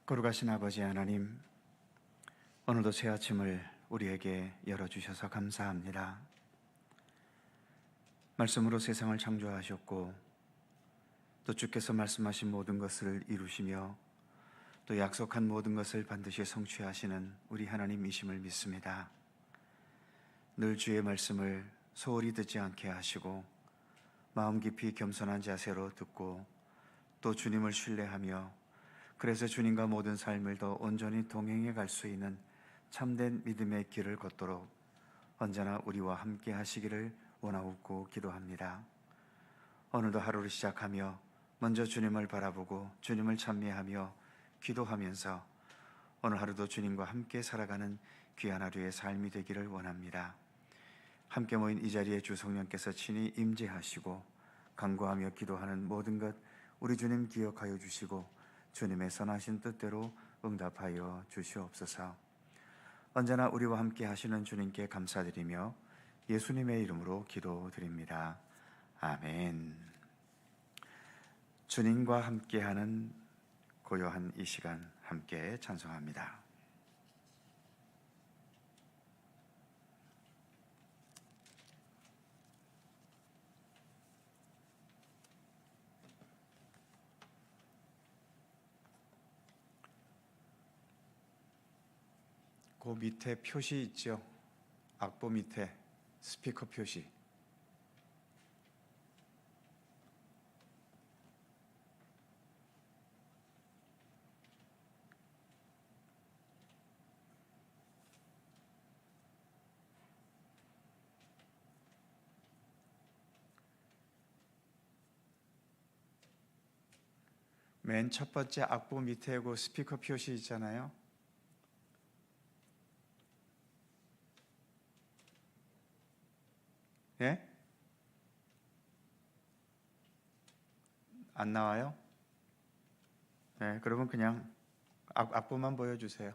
거룩하신 아버지 하나님, 오늘도 새 아침을 우리에게 열어주셔서 감사합니다. 말씀으로 세상을 창조하셨고 또 주께서 말씀하신 모든 것을 이루시며 또 약속한 모든 것을 반드시 성취하시는 우리 하나님이심을 믿습니다. 늘 주의 말씀을 소홀히 듣지 않게 하시고 마음 깊이 겸손한 자세로 듣고 또 주님을 신뢰하며 그래서 주님과 모든 삶을 더 온전히 동행해 갈 수 있는 참된 믿음의 길을 걷도록 언제나 우리와 함께 하시기를 원하옵고 기도합니다. 오늘도 하루를 시작하며 먼저 주님을 바라보고 주님을 찬미하며 기도하면서 오늘 하루도 주님과 함께 살아가는 귀한 하루의 삶이 되기를 원합니다. 함께 모인 이 자리에 주 성령께서 친히 임재하시고 간구하며 기도하는 모든 것 우리 주님 기억하여 주시고 주님의 선하신 뜻대로 응답하여 주시옵소서. 언제나 우리와 함께 하시는 주님께 감사드리며 예수님의 이름으로 기도드립니다. 아멘. 주님과 함께하는 고요한 이 시간 함께 찬송합니다. 그 밑에 표시 있죠? 악보 밑에 스피커 표시. 맨 첫 번째 악보 밑에 그 스피커 표시 있잖아요. 예? 안 나와요? 네, 그러면 그냥 악보만 보여주세요.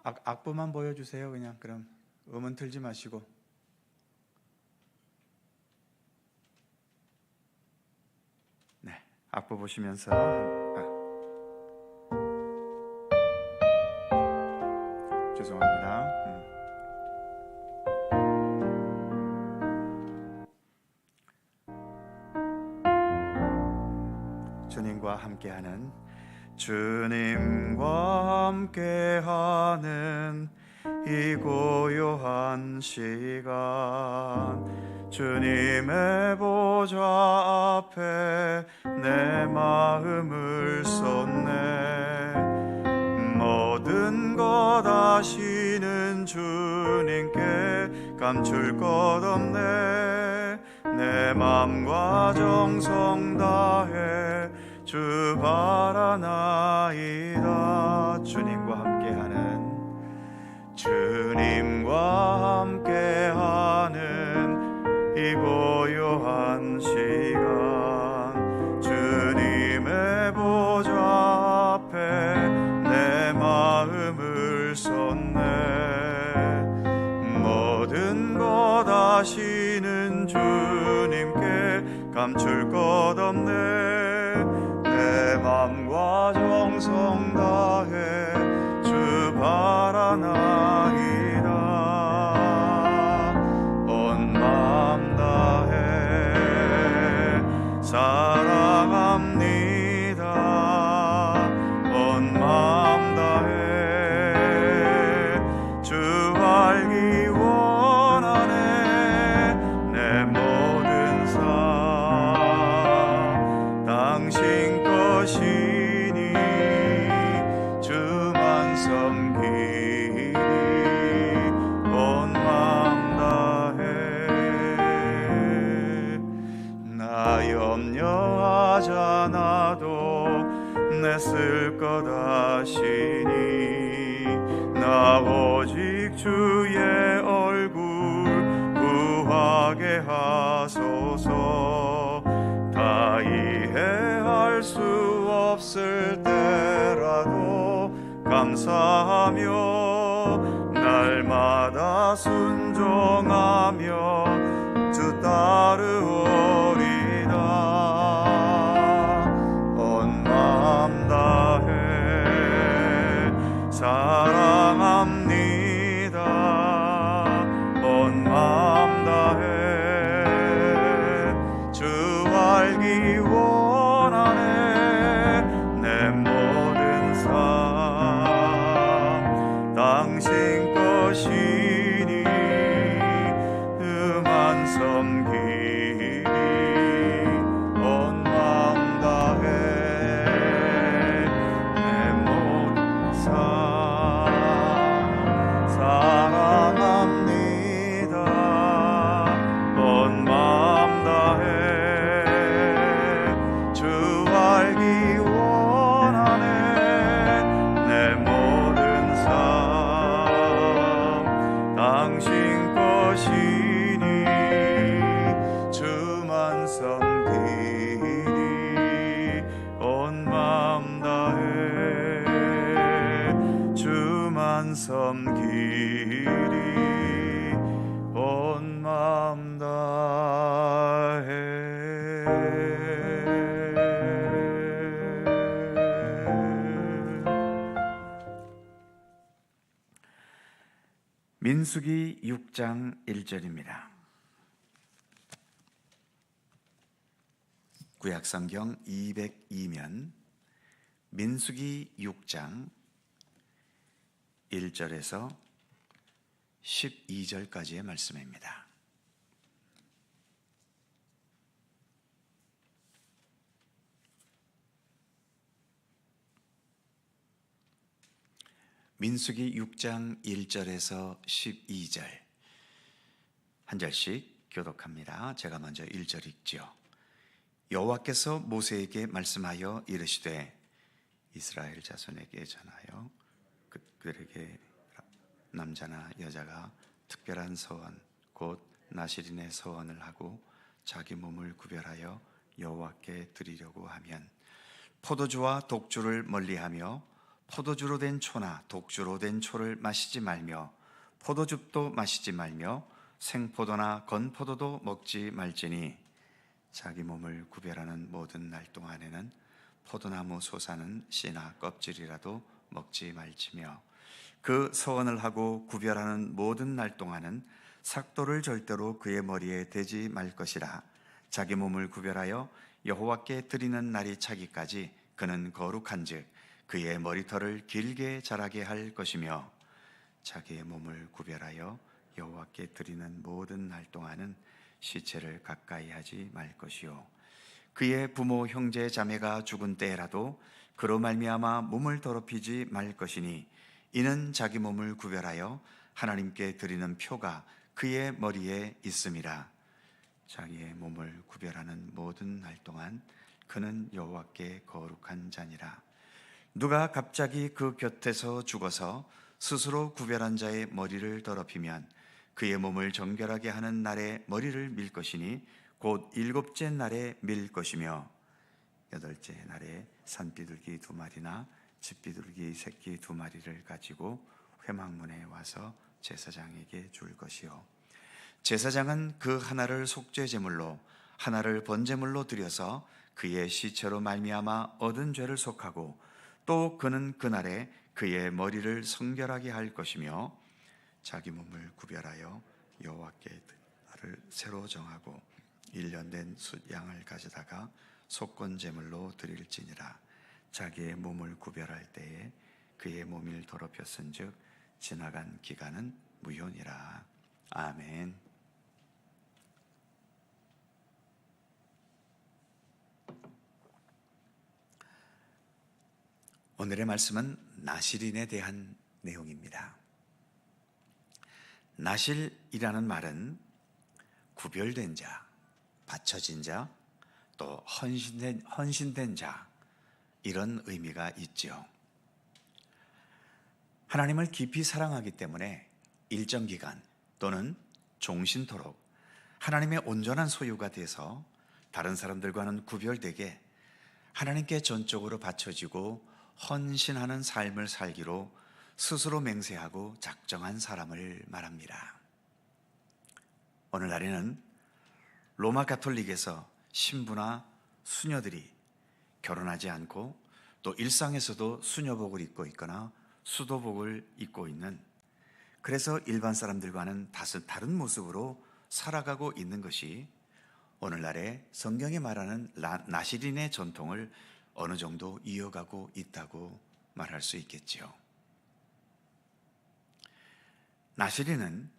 악보만 보여주세요. 그냥 그럼 음은 틀지 마시고. 네, 악보 보시면서 죄송합니다. 주님과 함께하는 주님과 함께하는 이 고요한 시간 주님의 보좌 앞에 내 마음을 쏟네 모든 것 아시는 주님께 감출 것 없네 내 맘과 정성 다해 주 바라나이다. 주님과 함께하는 이 고요한 시간 주님의 보좌 앞에 내 마음을 쏟네 모든 것 아시는 주님께 감출 것 없네 내 맘과 정성 다해 주 바라나이다 온 맘 다해 사랑합니다 온 맘 다해 주 알기 원하네 내 모든 삶 당신 것이니 주만 섬기리 온 마음 다해 나 염려하지 않아도 내 쓸 것 아시니 나 오직 주의 얼굴 구하게 하소서 다 이해할 수 없을 때라도 감사하며 날마다 순종하며 주 따르오리 알기 원하네 내 모든 삶 당신 것이니 그만 섬기리 온 마음 다해 내 모든 삶 사랑합니다 온 마음 다해 주 알기 원하네 내 모든 삶 당신 것이니 주만 섬기리 온 마음 다해 주만 섬기리 온 마음 다해 민수기 6장 1절입니다. 구약성경 202면 민수기 6장 1절에서 12절까지의 말씀입니다. 민수기 6장 1절에서 12절 한 절씩 교독합니다. 제가 먼저 1절 읽지요. 여호와께서 모세에게 말씀하여 이르시되 이스라엘 자손에게 전하여 그들에게 남자나 여자가 특별한 서원 곧 나실인의 서원을 하고 자기 몸을 구별하여 여호와께 드리려고 하면 포도주와 독주를 멀리하며 포도주로 된 초나 독주로 된 초를 마시지 말며 포도즙도 마시지 말며 생포도나 건포도도 먹지 말지니 자기 몸을 구별하는 모든 날 동안에는 포도나무 솟아는 씨나 껍질이라도 먹지 말지며 그 서원을 하고 구별하는 모든 날 동안은 삭도를 절대로 그의 머리에 대지 말 것이라. 자기 몸을 구별하여 여호와께 드리는 날이 차기까지 그는 거룩한즉 그의 머리털을 길게 자라게 할 것이며 자기의 몸을 구별하여 여호와께 드리는 모든 날 동안은 시체를 가까이 하지 말 것이요 그의 부모 형제 자매가 죽은 때라도 그로 말미암아 몸을 더럽히지 말 것이니 이는 자기 몸을 구별하여 하나님께 드리는 표가 그의 머리에 있음이라. 자기의 몸을 구별하는 모든 날 동안 그는 여호와께 거룩한 자니라. 누가 갑자기 그 곁에서 죽어서 스스로 구별한 자의 머리를 더럽히면 그의 몸을 정결하게 하는 날에 머리를 밀 것이니 곧 7째 날에 밀 것이며 8째 날에 산비둘기 2마리나 집비둘기 새끼 2마리를 가지고 회막문에 와서 제사장에게 줄 것이요 제사장은 그 하나를 속죄제물로 하나를 번제물로 드려서 그의 시체로 말미암아 얻은 죄를 속하고 또 그는 그날에 그의 머리를 성결하게 할 것이며 자기 몸을 구별하여 여호와께 날을 새로 정하고 1년 된 숫양을 가져다가 속건제물로 드릴지니라. 자기의 몸을 구별할 때에 그의 몸을 더럽혔은즉 지나간 기간은 무효니라. 아멘. 오늘의 말씀은 나실인에 대한 내용입니다. 나실이라는 말은 구별된 자, 바쳐진 자, 또 헌신된 자 이런 의미가 있죠. 하나님을 깊이 사랑하기 때문에 일정 기간 또는 종신토록 하나님의 온전한 소유가 돼서 다른 사람들과는 구별되게 하나님께 전적으로 바쳐지고 헌신하는 삶을 살기로 스스로 맹세하고 작정한 사람을 말합니다. 오늘날에는 로마 가톨릭에서 신부나 수녀들이 결혼하지 않고 또 일상에서도 수녀복을 입고 있거나 수도복을 입고 있는, 그래서 일반 사람들과는 다른 모습으로 살아가고 있는 것이 오늘날의 성경에 말하는 나시린의 전통을 어느 정도 이어가고 있다고 말할 수 있겠지요. 나시린은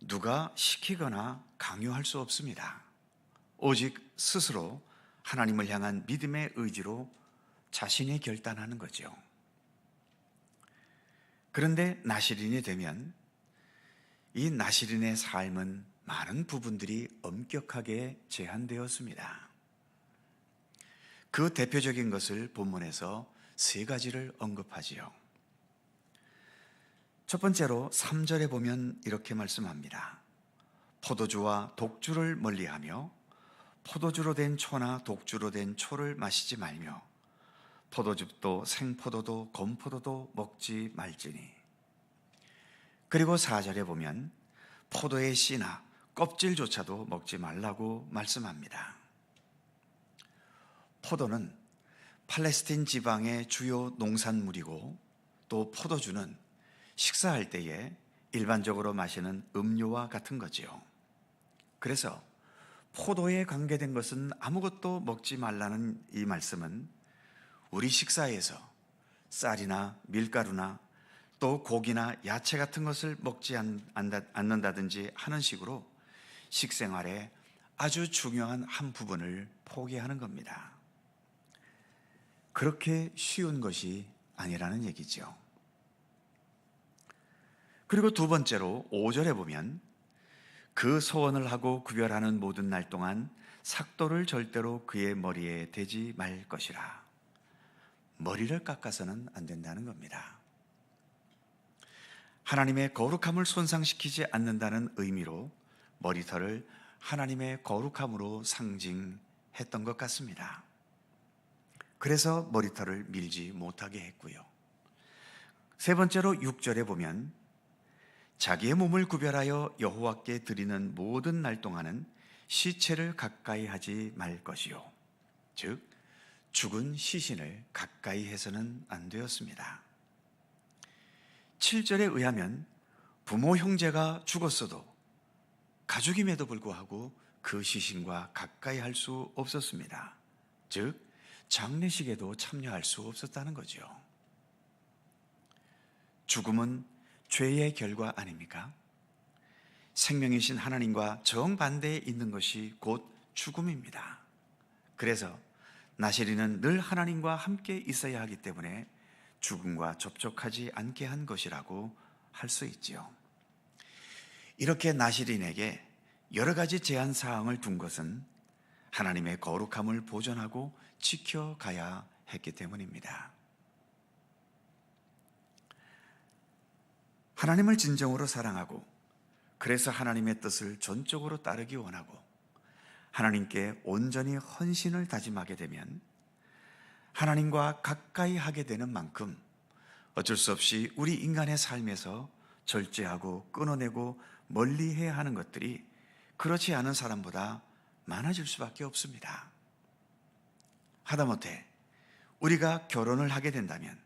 누가 시키거나 강요할 수 없습니다. 오직 스스로 하나님을 향한 믿음의 의지로 자신이 결단하는 거죠. 그런데 나시린이 되면 이 나시린의 삶은 많은 부분들이 엄격하게 제한되었습니다. 그 대표적인 것을 본문에서 세 가지를 언급하지요. 첫 번째로 3절에 보면 이렇게 말씀합니다. 포도주와 독주를 멀리하며 포도주로 된 초나 독주로 된 초를 마시지 말며 포도즙도 생포도도 건포도도 먹지 말지니. 그리고 4절에 보면 포도의 씨나 껍질조차도 먹지 말라고 말씀합니다. 포도는 팔레스틴 지방의 주요 농산물이고 또 포도주는 식사할 때에 일반적으로 마시는 음료와 같은 거지요. 그래서 포도에 관계된 것은 아무것도 먹지 말라는 이 말씀은 우리 식사에서 쌀이나 밀가루나 또 고기나 야채 같은 것을 먹지 않는다든지 하는 식으로 식생활의 아주 중요한 한 부분을 포기하는 겁니다. 그렇게 쉬운 것이 아니라는 얘기죠. 그리고 두 번째로 5절에 보면 그 소원을 하고 구별하는 모든 날 동안 삭도를 절대로 그의 머리에 대지 말 것이라. 머리를 깎아서는 안 된다는 겁니다. 하나님의 거룩함을 손상시키지 않는다는 의미로 머리털을 하나님의 거룩함으로 상징했던 것 같습니다. 그래서 머리털을 밀지 못하게 했고요. 세 번째로 6절에 보면 자기의 몸을 구별하여 여호와께 드리는 모든 날 동안은 시체를 가까이 하지 말 것이요. 즉 죽은 시신을 가까이 해서는 안 되었습니다. 7절에 의하면 부모 형제가 죽었어도 가족임에도 불구하고 그 시신과 가까이 할 수 없었습니다. 즉 장례식에도 참여할 수 없었다는 거죠. 죽음은 죄의 결과 아닙니까? 생명이신 하나님과 정반대에 있는 것이 곧 죽음입니다. 그래서 나시린은 늘 하나님과 함께 있어야 하기 때문에 죽음과 접촉하지 않게 한 것이라고 할 수 있지요. 이렇게 나시린에게 여러 가지 제한 사항을 둔 것은 하나님의 거룩함을 보존하고 지켜가야 했기 때문입니다. 하나님을 진정으로 사랑하고 그래서 하나님의 뜻을 전적으로 따르기 원하고 하나님께 온전히 헌신을 다짐하게 되면 하나님과 가까이 하게 되는 만큼 어쩔 수 없이 우리 인간의 삶에서 절제하고 끊어내고 멀리해야 하는 것들이 그렇지 않은 사람보다 많아질 수밖에 없습니다. 하다못해 우리가 결혼을 하게 된다면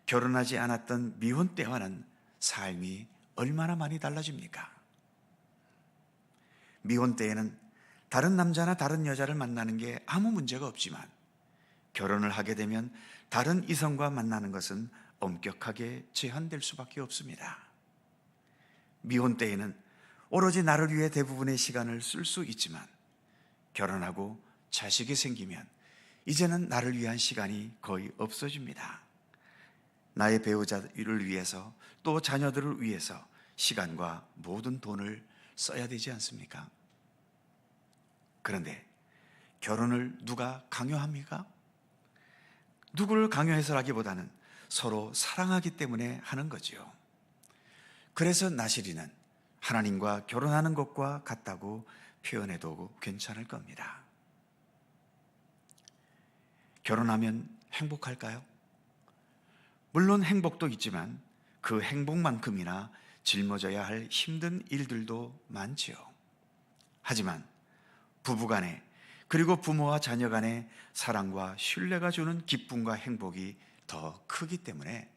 결혼하지 않았던 미혼 때와는 삶이 얼마나 많이 달라집니까? 미혼 때에는 다른 남자나 다른 여자를 만나는 게 아무 문제가 없지만 결혼을 하게 되면 다른 이성과 만나는 것은 엄격하게 제한될 수밖에 없습니다. 미혼 때에는 오로지 나를 위해 대부분의 시간을 쓸 수 있지만 결혼하고 자식이 생기면 이제는 나를 위한 시간이 거의 없어집니다. 나의 배우자를 위해서 또 자녀들을 위해서 시간과 모든 돈을 써야 되지 않습니까? 그런데 결혼을 누가 강요합니까? 누구를 강요해서라기보다는 서로 사랑하기 때문에 하는 거지요. 그래서 나시린은 하나님과 결혼하는 것과 같다고 표현해도 괜찮을 겁니다. 결혼하면 행복할까요? 물론 행복도 있지만 그 행복만큼이나 짊어져야 할 힘든 일들도 많지요. 하지만 부부간에 그리고 부모와 자녀 간의 사랑과 신뢰가 주는 기쁨과 행복이 더 크기 때문에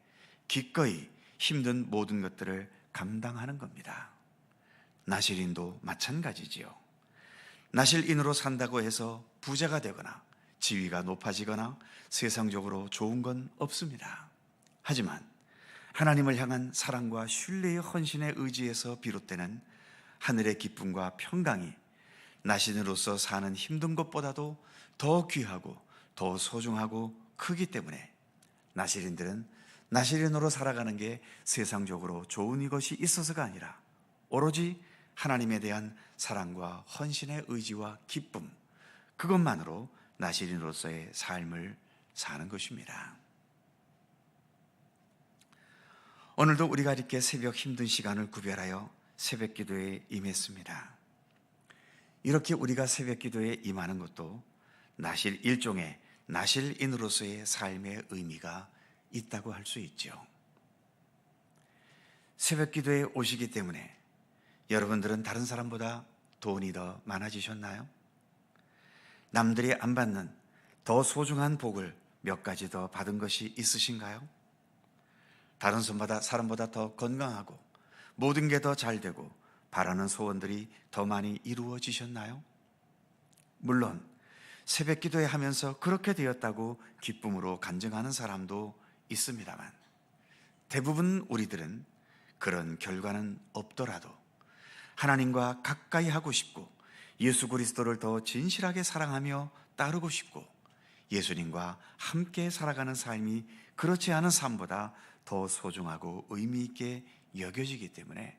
기꺼이 힘든 모든 것들을 감당하는 겁니다. 나시린도 마찬가지지요. 나실인으로 산다고 해서 부자가 되거나 지위가 높아지거나 세상적으로 좋은 건 없습니다. 하지만 하나님을 향한 사랑과 신뢰의 헌신의 의지에서 비롯되는 하늘의 기쁨과 평강이 나신으로서 사는 힘든 것보다도 더 귀하고 더 소중하고 크기 때문에 나실인들은 나실인으로 살아가는 게 세상적으로 좋은 것이 있어서가 아니라 오로지 하나님에 대한 사랑과 헌신의 의지와 기쁨, 그것만으로 나실인으로서의 삶을 사는 것입니다. 오늘도 우리가 이렇게 새벽 힘든 시간을 구별하여 새벽 기도에 임했습니다. 이렇게 우리가 새벽 기도에 임하는 것도 일종의 나실인으로서의 삶의 의미가 있다고 할 수 있죠. 새벽 기도에 오시기 때문에 여러분들은 다른 사람보다 돈이 더 많아지셨나요? 남들이 안 받는 더 소중한 복을 몇 가지 더 받은 것이 있으신가요? 다른 사람보다 더 건강하고 모든 게 더 잘 되고 바라는 소원들이 더 많이 이루어지셨나요? 물론 새벽 기도회 하면서 그렇게 되었다고 기쁨으로 간증하는 사람도 있습니다만 대부분 우리들은 그런 결과는 없더라도 하나님과 가까이 하고 싶고 예수 그리스도를 더 진실하게 사랑하며 따르고 싶고 예수님과 함께 살아가는 삶이 그렇지 않은 삶보다 더 소중하고 의미 있게 여겨지기 때문에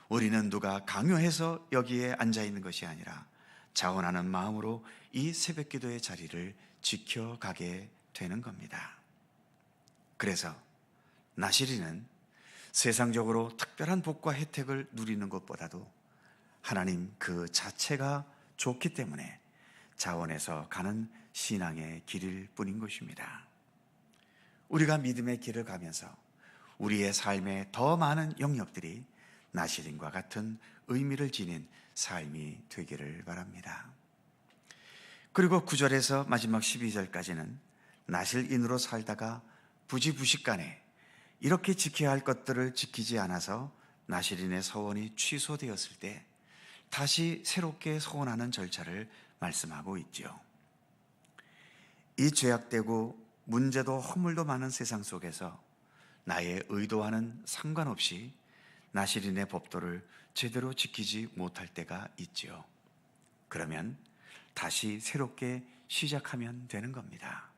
우리는 누가 강요해서 여기에 앉아 있는 것이 아니라 자원하는 마음으로 이 새벽 기도의 자리를 지켜가게 되는 겁니다. 그래서 나실인은 세상적으로 특별한 복과 혜택을 누리는 것보다도 하나님 그 자체가 좋기 때문에 자원해서 가는 신앙의 길일 뿐인 것입니다. 우리가 믿음의 길을 가면서 우리의 삶에 더 많은 영역들이 나실인과 같은 의미를 지닌 삶이 되기를 바랍니다. 그리고 9절에서 마지막 12절까지는 나실인으로 살다가 부지부식간에 이렇게 지켜야 할 것들을 지키지 않아서 나실인의 서원이 취소되었을 때 다시 새롭게 서원하는 절차를 말씀하고 있죠. 이 죄악되고 문제도 허물도 많은 세상 속에서 나의 의도와는 상관없이 나실인의 법도를 제대로 지키지 못할 때가 있지요. 그러면 다시 새롭게 시작하면 되는 겁니다.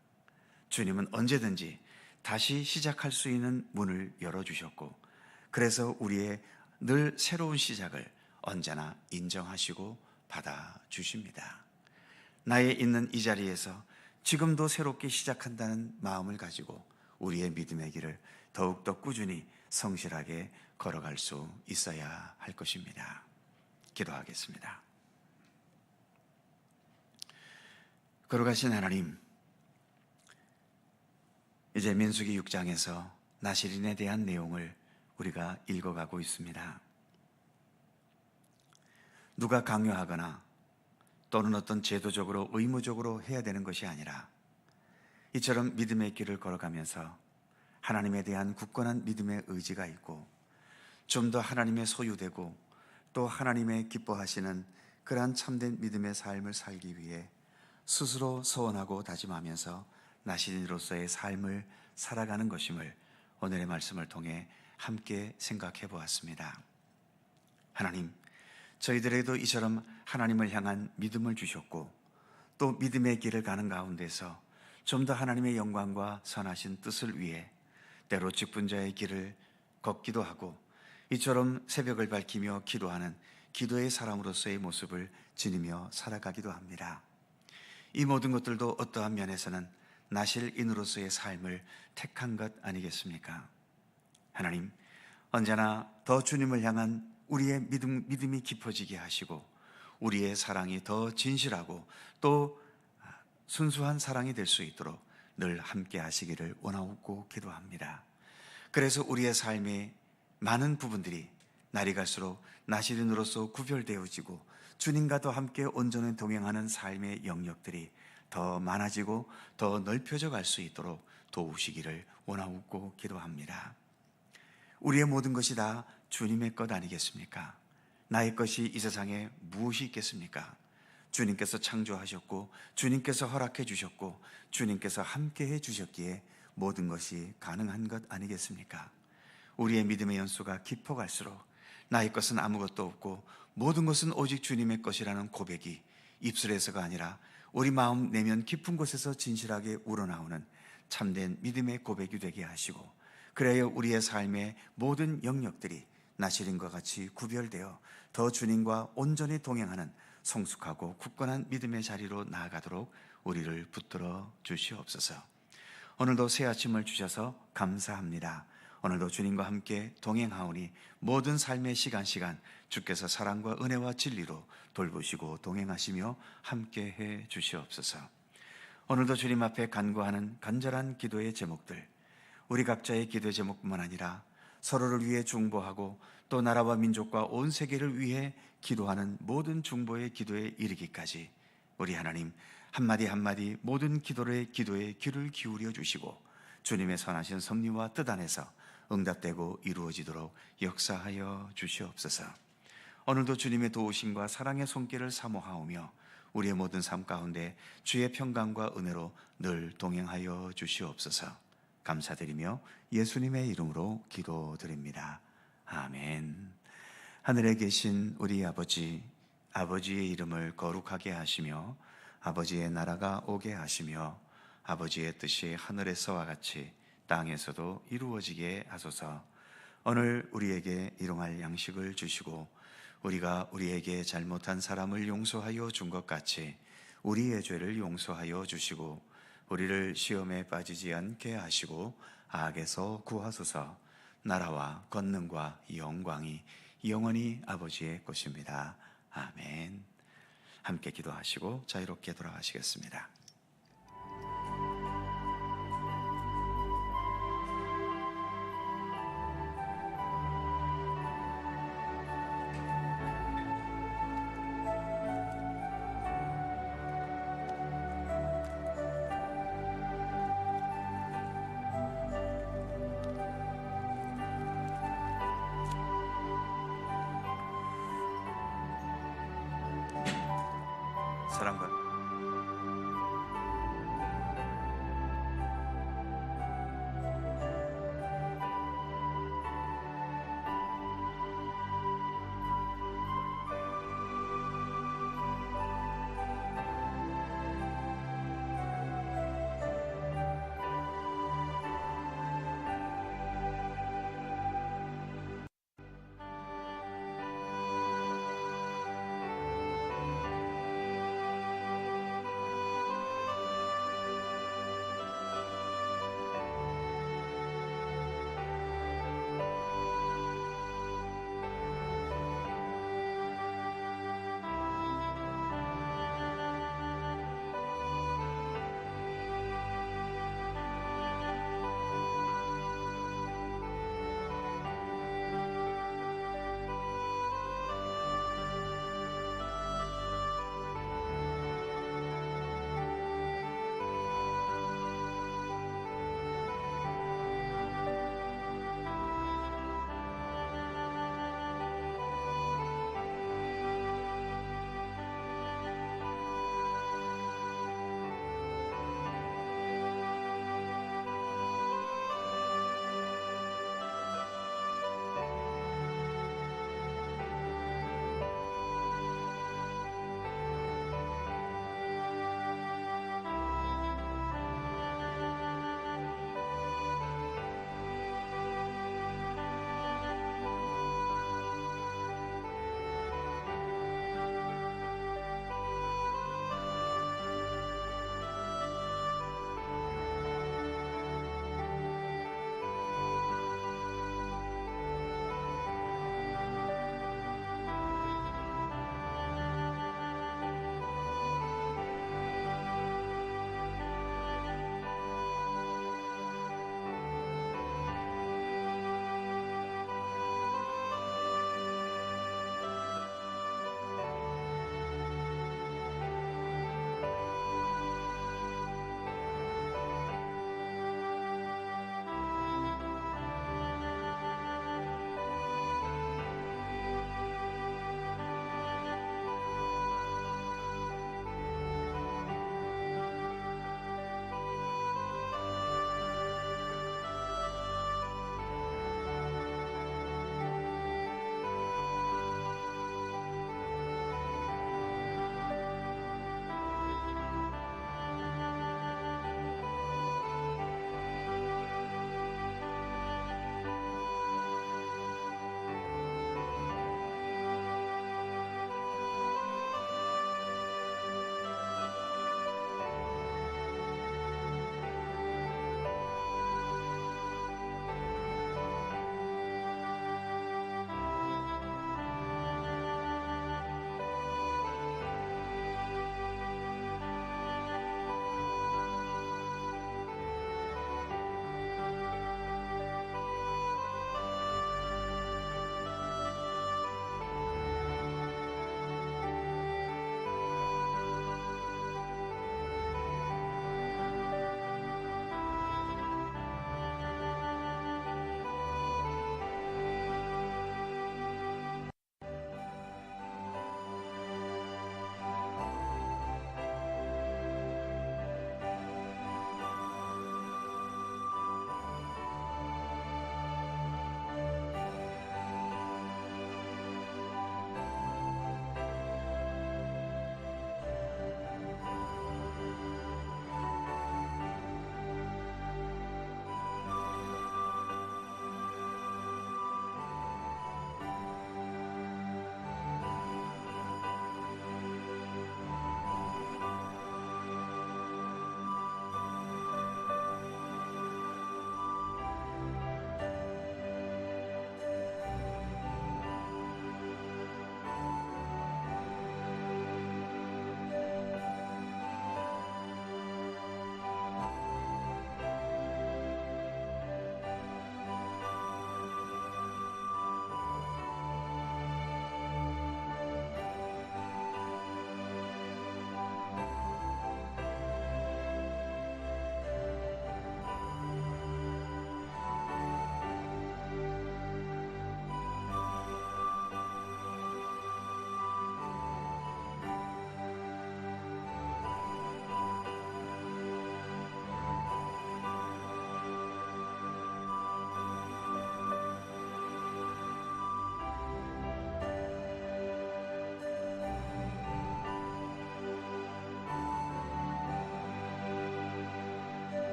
주님은 언제든지 다시 시작할 수 있는 문을 열어주셨고 그래서 우리의 늘 새로운 시작을 언제나 인정하시고 받아주십니다. 나의 있는 이 자리에서 지금도 새롭게 시작한다는 마음을 가지고 우리의 믿음의 길을 더욱더 꾸준히 성실하게 걸어갈 수 있어야 할 것입니다. 기도하겠습니다. 걸어가신 하나님, 이제 민수기 6장에서 나실인에 대한 내용을 우리가 읽어가고 있습니다. 누가 강요하거나 또는 어떤 제도적으로 의무적으로 해야 되는 것이 아니라 이처럼 믿음의 길을 걸어가면서 하나님에 대한 굳건한 믿음의 의지가 있고 좀 더 하나님의 소유되고 또 하나님의 기뻐하시는 그러한 참된 믿음의 삶을 살기 위해 스스로 서원하고 다짐하면서 나실인으로서의 삶을 살아가는 것임을 오늘의 말씀을 통해 함께 생각해 보았습니다. 하나님, 저희들에게도 이처럼 하나님을 향한 믿음을 주셨고 또 믿음의 길을 가는 가운데서 좀 더 하나님의 영광과 선하신 뜻을 위해 때로 직분자의 길을 걷기도 하고 이처럼 새벽을 밝히며 기도하는 기도의 사람으로서의 모습을 지니며 살아가기도 합니다. 이 모든 것들도 어떠한 면에서는 나실인으로서의 삶을 택한 것 아니겠습니까? 하나님, 언제나 더 주님을 향한 우리의 믿음이 깊어지게 하시고 우리의 사랑이 더 진실하고 또 순수한 사랑이 될 수 있도록 늘 함께 하시기를 원하고 기도합니다. 그래서 우리의 삶의 많은 부분들이 날이 갈수록 나실인으로서 구별되어지고 주님과도 함께 온전히 동행하는 삶의 영역들이 더 많아지고 더 넓혀져 갈 수 있도록 도우시기를 원하고 기도합니다. 우리의 모든 것이 다 주님의 것 아니겠습니까? 나의 것이 이 세상에 무엇이 있겠습니까? 주님께서 창조하셨고 주님께서 허락해 주셨고 주님께서 함께해 주셨기에 모든 것이 가능한 것 아니겠습니까? 우리의 믿음의 연수가 깊어갈수록 나의 것은 아무것도 없고 모든 것은 오직 주님의 것이라는 고백이 입술에서가 아니라 우리 마음 내면 깊은 곳에서 진실하게 우러나오는 참된 믿음의 고백이 되게 하시고, 그래야 우리의 삶의 모든 영역들이 나시린과 같이 구별되어 더 주님과 온전히 동행하는 성숙하고 굳건한 믿음의 자리로 나아가도록 우리를 붙들어 주시옵소서. 오늘도 새 아침을 주셔서 감사합니다. 오늘도 주님과 함께 동행하오니 모든 삶의 시간 주께서 사랑과 은혜와 진리로 돌보시고 동행하시며 함께해 주시옵소서. 오늘도 주님 앞에 간구하는 간절한 기도의 제목들, 우리 각자의 기도의 제목뿐만 아니라 서로를 위해 중보하고 또 나라와 민족과 온 세계를 위해 기도하는 모든 중보의 기도에 이르기까지 우리 하나님 한마디 한마디 모든 기도의 기도에 귀를 기울여 주시고 주님의 선하신 섭리와 뜻 안에서 응답되고 이루어지도록 역사하여 주시옵소서. 오늘도 주님의 도우심과 사랑의 손길을 사모하오며 우리의 모든 삶 가운데 주의 평강과 은혜로 늘 동행하여 주시옵소서. 감사드리며 예수님의 이름으로 기도드립니다. 아멘. 하늘에 계신 우리 아버지, 아버지의 이름을 거룩하게 하시며 아버지의 나라가 오게 하시며 아버지의 뜻이 하늘에서와 같이 땅에서도 이루어지게 하소서. 오늘 우리에게 일용할 양식을 주시고 우리가 우리에게 잘못한 사람을 용서하여 준 것 같이 우리의 죄를 용서하여 주시고 우리를 시험에 빠지지 않게 하시고 악에서 구하소서. 나라와 권능과 영광이 영원히 아버지의 것입니다. 아멘. 함께 기도하시고 자유롭게 돌아가시겠습니다.